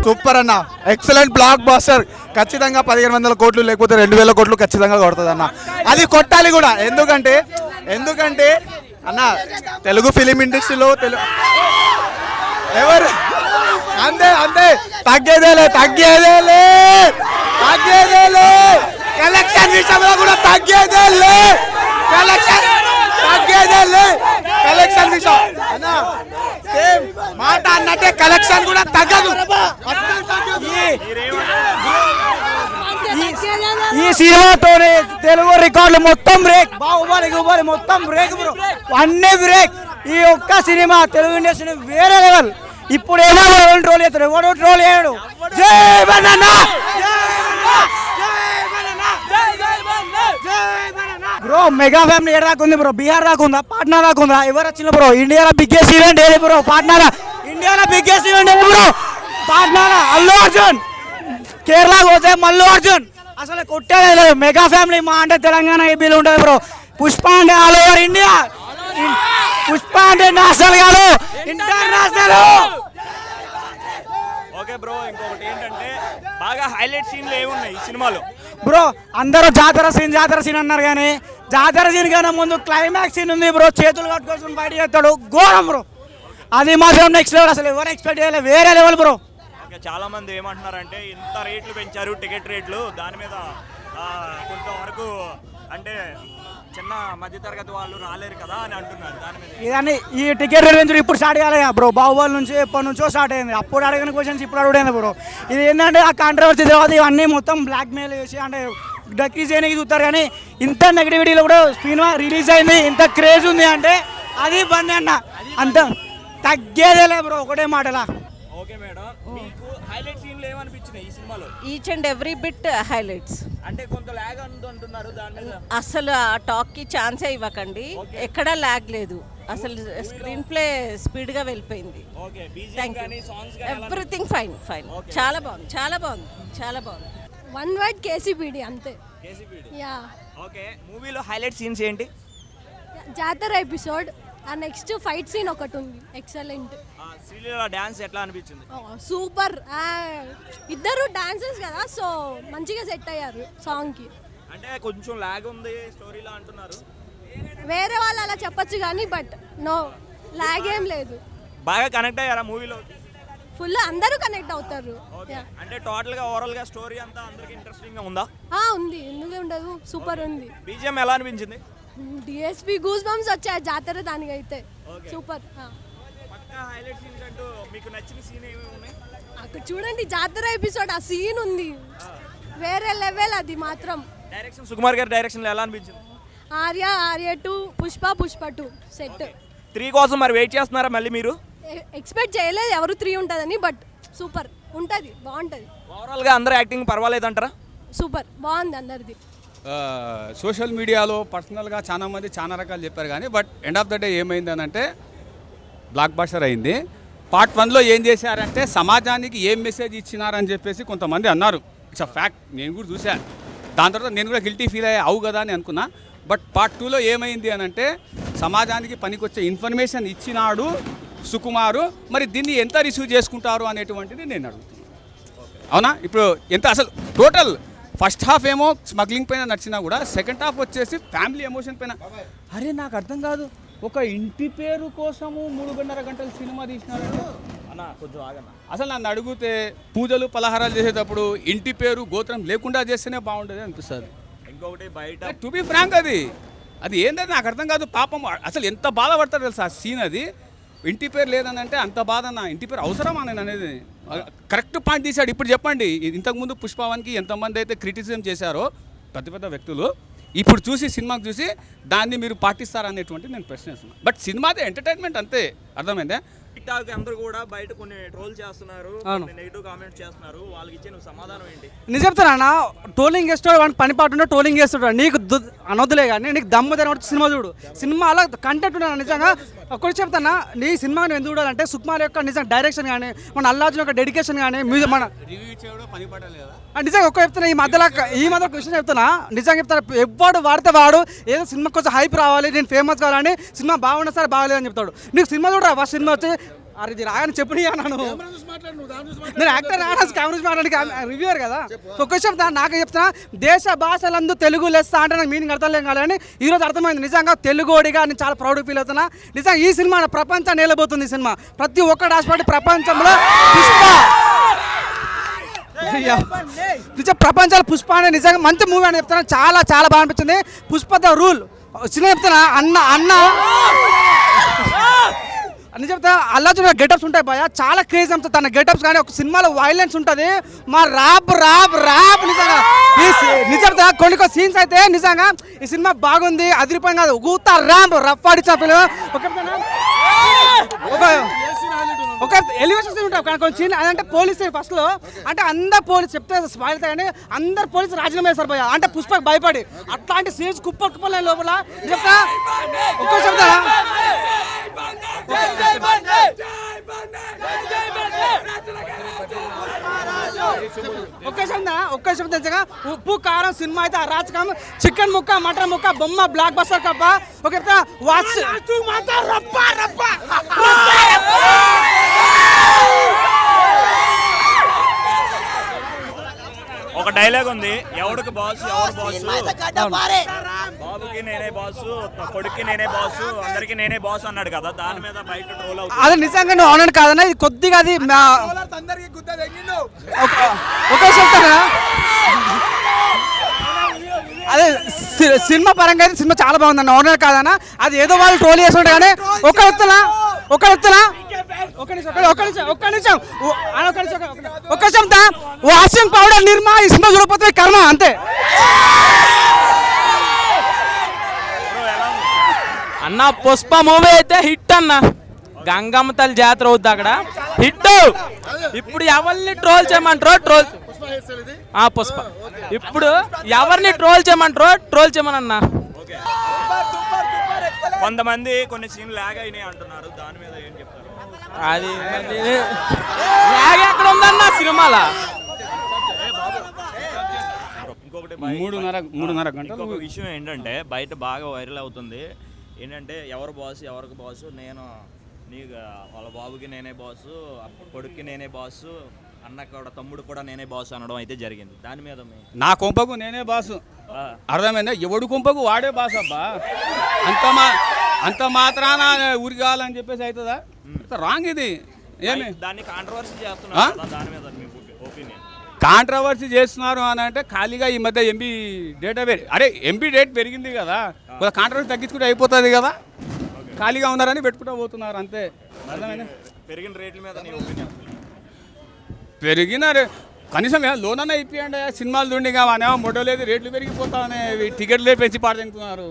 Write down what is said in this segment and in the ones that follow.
Super అన్న, excellent black buster. ఖచ్చితంగా 1500 కోట్లు లేకపోతే 2000 కోట్లు ఖచ్చితంగా కొడుతుంది అన్న. అది కొట్టాలి కూడా. ఎందుకంటే అన్న తెలుగు ఫిలిం ఇండస్ట్రీలో ఎవరు అంతే తగ్గేదేలే కలెక్షన్ విషయంలో కూడా తగ్గేదేలే కలెక్షన్ విషయం అన్న సేమ్ మాట అన్నట్టే కలెక్షన్ కూడా తగ్గదు. ఈ సినిమాతోనే తెలుగు రికార్డులు మొత్తం బ్రేక్. బాహుబలి మొత్తం బ్రేక్ బ్రో, అన్నీ బ్రేక్. ఈ ఒక్క సినిమా తెలుగు ఇండస్ట్రీ వేరే లెవెల్. ఇప్పుడు ఏమో ట్రోల్ చేస్తాడు, ఎవడో ట్రోల్ చేయడు. జై బనానా బ్రో. మెగా ఫ్యామిలీ ఏడు దాకా ఉంది బ్రో, బీహార్ దాకా ఉందా, పాట్నా దాకా ఉందా, ఎవరు వచ్చిన బ్రో? ఇండియాలో బిగ్గెస్ట్ ఈవెంట్ ఏది బ్రో? పాట్నాలో. ఇండియాలో బిగ్గెస్ట్ ఈవెంట్ ఏది బ్రో? పాట్నాలో. అల్లు అర్జున్. కేరళ పోతే మల్లు అర్జున్. అసలు కొట్టేది లేదు. మెగా ఫ్యామిలీ మా అంటే తెలంగాణ ఏపీలో ఉంటుంది బ్రో. పుష్ప అంటే ఆల్ ఓవర్ ఇండియా. పుష్ప అంటే నేషనల్ కాదు, ఇంటర్నేషనల్. ఓకే బ్రో, ఇంకొకటి ఏంటంటే బాగా హైలైట్ సీన్లు ఏమున్నాయి ఈ సినిమాలో బ్రో? అందరూ జాతర సీన్ అన్నారు, కానీ జాతర సీన్ కన్నా ముందు క్లైమాక్స్ సీన్ ఉంది బ్రో. చేతులు కట్టుకోసం బయట చేస్తాడు, ఘోరం బ్రో. అది మాత్రం నెక్స్ట్ లెవెల్. అసలు ఎవరు ఎక్స్పెక్ట్ చేయలేదు, వేరే లెవెల్ బ్రో. చాలా మంది ఏమంటున్నారంటే ఇంత రేట్లు పెంచారు టికెట్ రేట్లు, దాని మీద కొంతవరకు అంటే చిన్న మధ్యతరగతి వాళ్ళు రాలేరు కదా అని అంటున్నారు. దాని మీద ఇదని ఈ టికెట్ రేట్ పెంచుడు ఇప్పుడు స్టార్ట్ కాలే బ్రో. బాహుబలి నుంచి ఎప్పటి నుంచో స్టార్ట్ అయింది. అప్పుడు అడిగిన క్వశ్చన్స్ ఇప్పుడు అడుగుతుంది బ్రో. ఇది ఏంటంటే ఆ కాంట్రవర్సీ తర్వాత ఇవన్నీ మొత్తం బ్లాక్ మెయిల్ చేసి అంటే డక్రీజ్ చేయడానికి చూస్తారు, కానీ ఇంత నెగిటివిటీలో కూడా సినిమా రిలీజ్ అయింది, ఇంత క్రేజ్ ఉంది అంటే అది బంద్ అన్న. అంత తగ్గేదేలే బ్రో, ఒకటే మాటలా. ఓకే మేడం, మీకు హైలైట్ సీన్లు ఏమనిపించినాయి ఈ సినిమాలో? Each and every bit highlights. అంటే కొంత ల్యాగ్ అంటున్నారు దాని మీద. అసలు ఆ టాక్కి ఛాన్సే ఇవ్వకండి, ఎక్కడా ల్యాగ్ లేదు. అసలు స్క్రీన్ ప్లే స్పీడ్గా వెళ్ళిపోయింది. Everything fine. చాలా బాగుంది. వన్ వర్డ్ కేసీపీడి అంతే. యా. ఓకే, మూవీలో హైలైట్ సీన్స్ ఏంటి? జాతర ఎపిసోడ్, ఆ నెక్స్ట్ ఫైట్ సీన్ ఒకటి ఉంది, ఎక్సలెంట్. శ్రీలీల డాన్స్ ఎట్లా అనిపించింది? సూపర్. ఇద్దరు డాన్సర్స్ కదా, సో మంచిగా సెట్ అయ్యారు సాంగ్కి. అంటే కొంచెం లాగ్ ఉంది స్టోరీలో అంటున్నారు. వేరే వాళ్ళు అలా చెప్పొచ్చు కానీ బట్ నో, లాగ్ ఏం లేదు. బాగా కనెక్ట్ అయ్యారా మూవీలో? ఫుల్ అందరూ కనెక్ట్ అవుతారు. అంటే టోటల్ గా ఓవరాల్ గా స్టోరీ అంతా అందరికి ఇంట్రెస్టింగ్ గా ఉందా? ఉంది, ఎందుకు ఉండదు, సూపర్ ఉంది. బీజిఎం ఎలా అనిపించింది? డిఎస్పీ గూస్ బంప్స్ వచ్చాయి జాతర దానికైతే. సూపర్. పక్కా హైలైట్ సీన్స్ అంటూ మీకు నచ్చిన సీన్ ఏమేమి ఉన్నాయి? అక్కడ చూడండి జాతర ఎపిసోడ్, ఆ సీన్ ఉంది వేరే లెవెల్. అది మాత్రం డైరెక్షన్, సుకుమార్ గారి డైరెక్షన్ ఎలా అనిపించింది? ఆర్య 2, పుష్ప 2 సెట్. 3 కోసం మరి వెయిట్ చేస్తున్నారా మళ్ళీ మీరు? ఎక్స్పెక్ట్ చేయలేదు ఎవరు 3 ఉంటుందని, బట్ సూపర్ ఉంటుంది, బాగుంటుంది. ఓవరాల్ గా అందరూ యాక్టింగ్ పర్వాలేదంటారా? సూపర్, బాగుంది అందరిది. సోషల్ మీడియాలో పర్సనల్గా చాలామంది చాలా రకాలు చెప్పారు, కానీ but end of the day ఏమైంది అని అంటే బ్లాక్ బస్టర్ అయింది. పార్ట్ 1లో ఏం చేశారంటే సమాజానికి ఏం మెసేజ్ ఇచ్చినారని చెప్పేసి కొంతమంది అన్నారు. ఇట్స్ అ ఫ్యాక్ట్, నేను కూడా చూశాను. దాని తర్వాత నేను కూడా గిల్టీ ఫీల్ అయ్యా, అవు కదా అని అనుకున్నా. బట్ పార్ట్ 2లో ఏమైంది అని అంటే సమాజానికి పనికొచ్చే ఇన్ఫర్మేషన్ ఇచ్చినాడు సుకుమారు. మరి దీన్ని ఎంత రిసీవ్ చేసుకుంటారు అనేటువంటిది నేను అడుగుతున్నాను. అవునా? ఇప్పుడు ఎంత అసలు టోటల్ ఫస్ట్ హాఫ్ ఏమో స్మగ్లింగ్ పైన నడిచినా కూడా సెకండ్ హాఫ్ వచ్చేసి ఫ్యామిలీ ఎమోషన్ పైన. అరే నాకు అర్థం కాదు, ఒక ఇంటి పేరు కోసము 3.5 గంటల సినిమా తీసినారంటే అన్న కొంచెం ఆగన్న. అసలు నన్ను అడిగితే పూజలు పలహారాలు చేసేటప్పుడు ఇంటి పేరు గోత్రం లేకుండా చేస్తేనే బాగుంటుంది అనిపిస్తుంది. ఇంకొకటి బయట టు బి ఫ్రాంక్ అది ఏంటంటే నాకు అర్థం కాదు. పాపం అసలు ఎంత బాధపడతారు తెలుసా ఆ సీన్. అది ఇంటి పేరు లేదని అంటే అంత బాధ. నా ఇంటి పేరు అవసరమా నేను అనేది కరెక్ట్ పాయింట్ తీశాడు. ఇప్పుడు చెప్పండి, ఇంతకుముందు పుష్పవన్కి ఎంతమంది అయితే క్రిటిసిజం చేశారో పెద్ద వ్యక్తులు, ఇప్పుడు చూసి సినిమాకి చూసి దాన్ని మీరు పాటిస్తారనేటువంటి నేను ప్రశ్నిస్తున్నాను. బట్ సినిమాదే ఎంటర్టైన్మెంట్ అంతే, అర్థమైందే. టిక్టాక్ అందరూ కూడా బయట కొన్ని ట్రోల్ చేస్తున్నారు, నెగిటివ్ కామెంట్స్ చేస్తున్నారు, వాళ్ళకి ఇచ్చే నువ్వు సమాధానం ఏంటి? నేను చెప్తానా, ట్రోలింగ్ చేస్తాడు వాడిని పని పాటు ఉంటే ట్రోలింగ్ చేస్తాడు. నీకు అనొద్దులే కానీ నీకు దమ్ము తెరవడం సినిమా చూడు. సినిమా అలా కంటెంట్ ఉన్నాను. నిజంగా ఒకటి చెప్తానా, నీ సినిమా నువ్వు ఎందుకు చూడాలంటే సుకుమార్ యొక్క నిజంగా డైరెక్షన్ కానీ మన అల్లు అర్జున్ యొక్క డెడికేషన్ కానీ మ్యూజిక్ మన రివ్యూ ఇచ్చేవాడు పని పడలేదా నిజంగా ఒక్క చెప్తున్నా. ఈ మధ్య విషయం చెప్తున్నా, నిజంగా చెప్తాను. ఎవ్వడు వాడితే వాడు ఏదో సినిమా కొంచెం హైప్ రావాలి, నేను ఫేమస్ కావాలని, సినిమా బాగున్నా సరే బాగలేదని చెప్తాడు. నీకు సినిమా చూడరా, ఫస్ట్ సినిమా వచ్చి అరే ఇది రాగానే చెప్పనియా నన్ను, నేను యాక్టర్ రాడా కెమెరా మాట్లాడి రివ్యూర్ కదా. సో ఒక చెప్తా, నాకు చెప్తున్నా, దేశ భాషలందు తెలుగు లెస్స అంటే నాకు మీనింగ్ అర్థం లేదు కానీ ఈరోజు అర్థమైంది. నిజంగా తెలుగోడిగా నేను చాలా ప్రౌడ్ ఫీల్ అవుతున్నా. నిజంగా ఈ సినిమా ప్రపంచం నేలబోతుంది. ఈ సినిమా ప్రతి ఒక్కటి ఆశపడి ప్రపంచంలో పుష్ప నిజం ప్రపంచాల పుష్ప అనే నిజంగా మంచి మూవీ అని చెప్తున్నా. చాలా చాలా బాగా అనిపించింది. పుష్ప ద రూల్ సినిమా చెప్తున్నా. అన్న అని చెప్తా, అల్లాజున్ గెటప్స్ ఉంటాయి భయ, చాలా క్రేజ్ ఉంటుంది తన గెటప్స్. కానీ ఒక సినిమాలో వైలెన్స్ ఉంటుంది, మా ర్యాప్ నిజంగా నిజంగా కొన్ని సీన్స్ అయితే నిజంగా ఈ సినిమా బాగుంది, అదిరిపోయింది కాదు, ఊతా ర్యాంప్ రఫ్ ఆడిచ్చా ఒక ఎలివేషన్స్ ఉంటాయి. కానీ కొన్ని సీన్ అదంటే పోలీస్ ఫస్ట్ లో అంటే అందరు పోలీస్ చెప్తే స్పాయిల్ కానీ అందరు పోలీసు రాజీనామా చేస్తారు భయ, అంటే పుష్పకు భయపడి. అట్లాంటి సీన్స్ కుప్పలే లోపల చెప్తా. ఒక్క చెప్తా, ఒక్క శబ్ద ఉప్పు కారం సినిమా అయితే అరాచకం, చికెన్ ముక్క మటన్ ముక్క బొమ్మ బ్లాక్ బస్టర్ కప్ప. ఒక వాచ్ ఒక డైలాగ్ ఉంది, ఎవడికి బాస్ ఎవరు బాసు, బాబుకి నేనే బాసు, కొడుక్కి నేనే బాసు, అందరికి నేనే బాస్ అన్నాడు కదా. దాని మీద బయట ట్రోల్ అవుతుంది. అది నిజంగా నువ్వు అవునని కాదన్నా, ఇది కొద్దిగా అది ఒక చెప్తానా. అదే సినిమా పరంగా అయితే సినిమా చాలా బాగుందన్న, అవునని కాదన్నా. అది ఏదో వాళ్ళు ట్రోల్ చేస్తుంటే కానీ ఒక వ్యక్తులా వాషింగ్ పౌడర్ నిర్మా ఈ సినిమా చూడకపోతే కర్మ అంతే. అన్న పుష్ప మూవీ అయితే హిట్ అన్న, గంగమ్మ తల్లి జాతర అవుద్ది అక్కడ హిట్. ఇప్పుడు ఎవరిని ట్రోల్ చేయమంటారో పుష్ప ఇప్పుడు ఎవరిని ట్రోల్ చేయమనన్నా. కొంతమంది కొన్ని సీన్లు లాగ్ అయినాయి అంటున్నారు, దాని మీద ఏం చెప్తారు? అది ఎక్కడ ఉందన్న సినిమాలా? ఇంకొకటి 3.5 గంటలు. ఇంకొక విషయం ఏంటంటే బయట బాగా వైరల్ అవుతుంది ఏంటంటే ఎవరు బాసు ఎవరికి బాసు, నేను నీకు వాళ్ళ బాబుకి నేనే బాసు, కొడుక్కి నేనే బాసు, అన్న కూడా తమ్ముడు కూడా నేనే బాసు అనడం అయితే జరిగింది. దాని మీద నా కొంపకు నేనే బాసు, అర్థమైందా? ఎవడు కొంపకు వాడే బాసు అబ్బా. అంత మాత్రాన ఊరికి కావాలని చెప్పేసి అవుతుందా? రాంగ్ ఇది. ఏమి దాన్ని కాంట్రవర్సీ చేస్తున్నారు, దాని మీద మీ ఒపీనియన్? కాంట్రవర్సీ చేస్తున్నారు అని అంటే ఖాళీగా ఈ మధ్య ఎంపీ డేటా ఎంపీ డేట్ పెరిగింది కదా, కొంత కాంట్రవర్సీ తగ్గించుకుంటే అయిపోతుంది కదా. ఖాళీగా ఉన్నారని పెట్టుకుంటూ పోతున్నారు అంతే. అర్థమైందా? పెరిగిన రేట్ల మీద నీ ఒపీనియన్? పెరిగిన కనీసం లోనన్నా ఇప్పియండి. సినిమాలు దుండిగా అనేమో మొడలేదు, రేట్లు పెరిగిపోతానే, టికెట్లే పెంచి పాడుతున్నారు.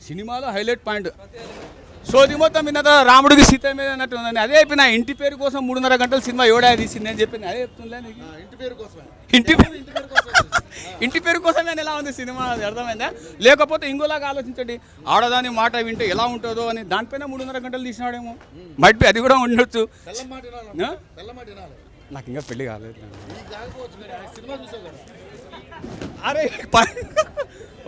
సినిమాలో హైలైట్ పాయింట్ సోది మొత్తం విన్న రాముడికి సీత మీద అన్నట్టు ఉందని. అదే అయిపోయినా ఇంటి పేరు కోసం 3.5 గంటల సినిమా ఎవడా తీసింది అని చెప్పింది. అదే చెప్తుందా నీకు? ఇంటి పేరు కోసమే ఎలా ఉంది సినిమా, అది అర్థమైందా? లేకపోతే ఇంకోలాగా ఆలోచించండి, ఆడదాని మాట వింటే ఎలా ఉంటుందో అని దానిపైన 3.5 గంటలు తీసినాడేమో. మైట్ అది కూడా ఉండొచ్చు. నాకు ఇంకా పెళ్లి కాలేదు. అరే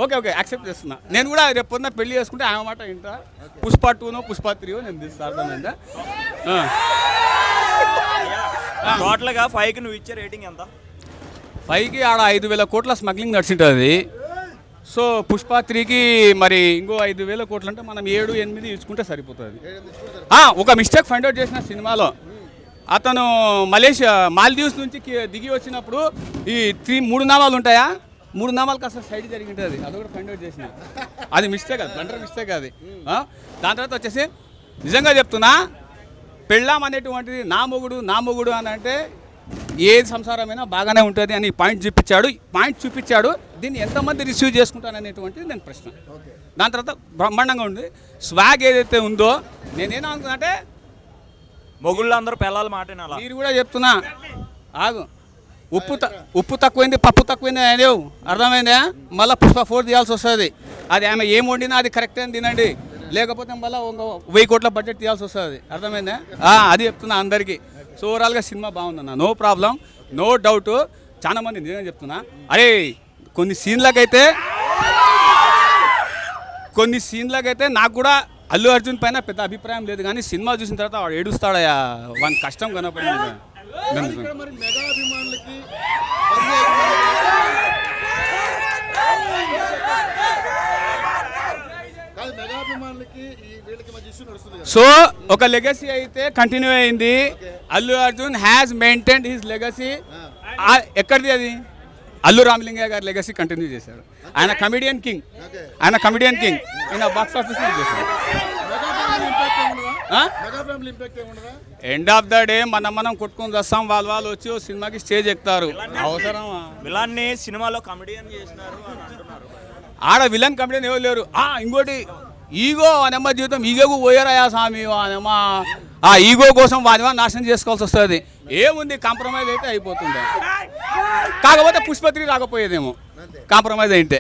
ఓకే యాక్సెప్ట్ చేస్తున్నా. నేను కూడా రేపు పొద్దున్న పెళ్లి చేసుకుంటే ఆమె మాట వింటా. పుష్ప 2నో పుష్ప 3 నేను తీస్తా. అర్థమైందా? టోటల్గా 5కి నువ్వు ఇచ్చే రేటింగ్ ఎంత? 5కి ఆడ 5,000 కోట్ల స్మగ్లింగ్ నడిచింటుంది. సో పుష్ప 3కి మరి ఇంకో 5,000 కోట్లు అంటే మనం 7-8 ఇచ్చుకుంటే సరిపోతుంది. ఒక మిస్టేక్ ఫైండ్ అవుట్ చేసిన సినిమాలో, అతను మాల్దీవ్స్ నుంచి దిగి వచ్చినప్పుడు ఈ 3 నామాలు ఉంటాయా, 3 నామాలు కాస్త సైడ్ జరిగి ఉంటుంది. అది కూడా ఫైండ్ అవుట్ చేసిన. అది మిస్టేక్, అది బ్లండర్ మిస్టేక్ అది. దాని తర్వాత వచ్చేసి నిజంగా చెప్తున్నా, పెళ్ళాం అనేటువంటిది నా మొగుడు అని అంటే ఏ సంసారమైనా బాగానే ఉంటుంది అని పాయింట్ చూపించాడు. దీన్ని ఎంతమంది రిసీవ్ చేసుకుంటారనేటువంటిది నేను ప్రశ్న. దాని తర్వాత బ్రహ్మాండంగా ఉంది. స్వాగ్ ఏదైతే ఉందో నేనేమనుకున్నానంటే మొగుళ్ళు అందరూ పిల్లలు మాట మీరు కూడా చెప్తున్నా, ఆగు, ఉప్పు తక్కువైంది పప్పు తక్కువైంది అనేవు. అర్థమైందా? మళ్ళీ పుష్ప 4 తీయాల్సి వస్తుంది. అది ఆమె ఏం వండినా అది కరెక్ట్ అని తినండి, లేకపోతే మళ్ళీ 1000 కోట్ల బడ్జెట్ తీయాల్సి వస్తుంది. అర్థమైందా? అది చెప్తున్నా అందరికీ. సో ఓవరాల్గా సినిమా బాగుందన్న, నో ప్రాబ్లం, నో డౌట్. చాలా మంది నిజంగా చెప్తున్నా, అరే కొన్ని సీన్లకైతే నాకు కూడా అల్లు అర్జున్ పైన పెద్ద అభిప్రాయం లేదు కానీ సినిమా చూసిన తర్వాత వాడు ఏడుస్తాడయా, వాని కష్టం కనపడింది. ఇక్కడ మరి మెగా అభిమానులకి కాదు, మెగా అభిమానులకి ఈ వీళ్ళకి మధ్య ఇష్యూ నడుస్తుంది కదా. సో ఒక లెగసీ అయితే కంటిన్యూ అయింది. Allu Arjun has maintained his legacy. ఎక్కడిది అది? అల్లు రామలింగయ్య గారి లెగసీ కంటిన్యూ చేశాడు. ఆయన కమిడియన్ కింగ్, ఈయన బాక్స్ ఆఫీస్ చేశాడు. మెగా ఫ్యామిలీ ఇంపాక్ట్ ఏముండదా? ఎండ్ ఆఫ్ ద డే మనం కొట్టుకొని వస్తాం, వాళ్ళు వచ్చి ఓ సినిమాకి స్టేజ్ ఎక్కుతారు. అవసరమా? విలాన్ని సినిమాలో కమెడియన్ చేసినారు అని అంటున్నారు. ఆడ విలన్ కమిడియన్ ఎవరు లేరు. ఇంకోటి ఈగో అనేమ్మ జీవితం ఈగోకు పోయారయా స్వామి. ఆ ఈగో కోసం వానివా నాశనం చేసుకోవాల్సి వస్తుంది. ఏముంది, కాంప్రమైజ్ అయితే అయిపోతుంది. కాకపోతే పుష్పత్రి రాకపోయేదేమో కాంప్రమైజ్ అయితే.